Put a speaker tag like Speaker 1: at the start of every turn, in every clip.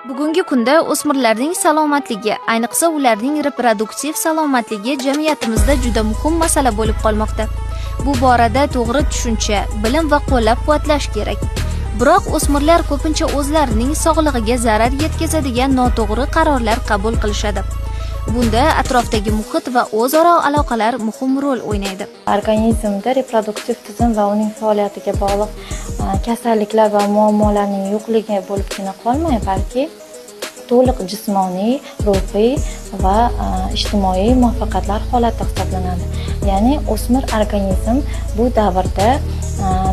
Speaker 1: Bugungi kunda o'smirlarning salomatligi, ayniqsa ularning reproduktiv salomatligi jamiyatimizda juda muhim masala bo'lib qolmoqda. Bu borada to'g'ri tushuncha, bilim va qo'llab-quvvatlash kerak. Biroq o'smirlar ko'pincha o'zlarining sog'lig'iga zarar yetkazadigan noto'g'ri qarorlar qabul qilishadi. Bunda atrofdagi muhit va o'zaro aloqalar muhim rol o'ynaydi.
Speaker 2: Organizmda reproduktiv tizim va uning faoliyatiga bog'liq kasalliklar va muammolarning yo'qligi bo'libgina qolmay, balki to'liq jismoniy, ruhiy va ijtimoiy muvaffaqiyatlar holati hisoblanadi. Ya'ni o'smir organizm bu davrda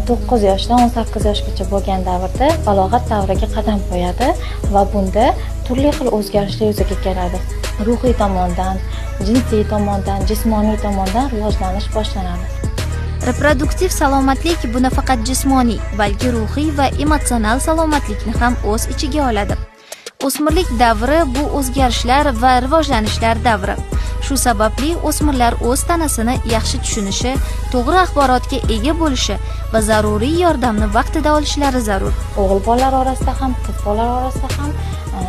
Speaker 2: 9 yoshdan 18 yoshgacha bo'lgan davrda balog'at davriga qadam qo'yadi va bunda turli xil o'zgarishlar yuzaga keladi. Ruhiy tomondan, jinsiy tomondan, jismoniy tomondan rivojlanish boshlanadi.
Speaker 1: Reproduktiv salomatlik bu nafaqat jismoniy, balki ruhiy va emotsional salomatlikni ham o'z ichiga oladi. O'smirlik davri bu o'zgarishlar va rivojlanishlar davri. Shu sababli o'smirlar o'z tanasini yaxshi tushunishi, to'g'ri axborotga ega bo'lishi va zaruriy yordamni vaqtida olishlari zarur.
Speaker 2: O'g'il bolalar orasida ham, qiz bolalar orasida ham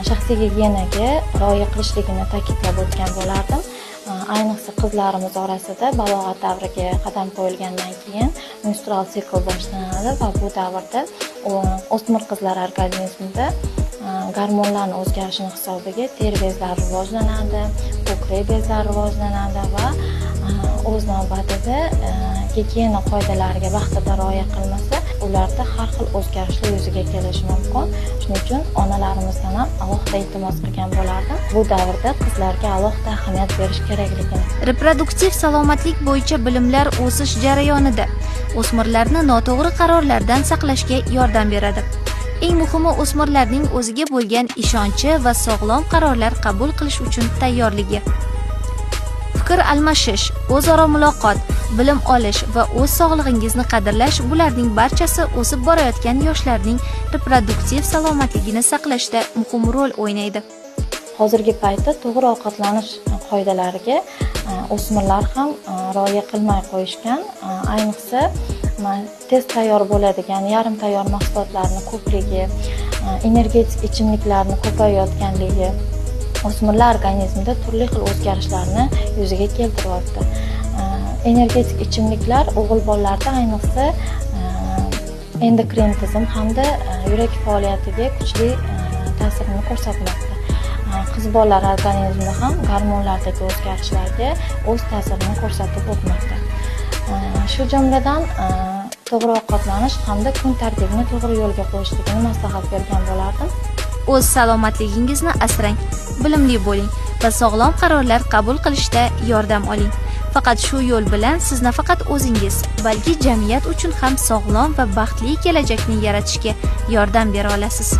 Speaker 2: shaxsiy gigiyenaga rioya qilishligini ta'kidlab o'tgan bo'lardim. Ayniqsa qizlarimiz orasida balog'at davriga qadam qo'yilgandan keyin menstrual sikl boshlanadi va bu davrda o'smir qizlar organizmida gormonlarning o'zgarishini hisobiga teri bezlari rivojlanadi, ko'krak bezlari rivojlanadi va o'z navbatida gigiyena qoidalariga vaqtida rioya qilmasa, ularda har xil o'zgarishlar yuzaga kelishi mumkin. Shuning uchun onalarimizdan ham alohida iltimos qilgan bo'lardim. Bu davrda qizlarga alohida ahamiyat berish kerakligini.
Speaker 1: Reproduktiv salomatlik bo'yicha bilimlar o'sish jarayonida o'smirlarni noto'g'ri qarorlardan saqlashga yordam beradi. Eng muhimi o'smirlarning o'ziga bo'lgan ishonchi va sog'lom qarorlar qabul qilish uchun tayyorligi. Fikr almashish, o'zaro muloqot, bilim olish va o'z sog'lig'ingizni qadrlash bularning barchasi o'sib borayotgan yoshlarning reproduktiv salomatligini saqlashda muhim rol o'ynaydi.
Speaker 2: Hozirgi paytda to'g'ri ovqatlanish qoidalariga o'smirlar ham rioya qilmay qo'yishgan. Ayniqsa tez tayyor bo'ladigan yarim tayyor mahsulotlarning ko'pligi, energetik ichimliklarni ko'payayotganligi o'smirlar organizmida turli xil o'zgarishlarni yuzaga keltiryapti. Energetik ichimliklar o'g'il bolalarda ayniqsa endokrin tizim hamda yurak faoliyatiga kuchli ta'sirini ko'rsatmoqda. Qiz bolalar organizmida ham gormonlardagi o'zgarishlarga o'z ta'sirini ko'rsatib o'tmoqda. Shu jumladan to'g'ri ovqatlanish hamda kun tartibini to'g'ri yo'lga qo'yishligini maslahat bergan bo'lardim.
Speaker 1: O'z salomatligingizni asrang, bilimli bo'ling va sog'lom qarorlar qabul qilishda yordam oling. Faqat shu yo'l bilan siz nafaqat o'zingiz, balki jamiyat uchun ham sog'lom va baxtli kelajakni yaratishga yordam bera olasiz.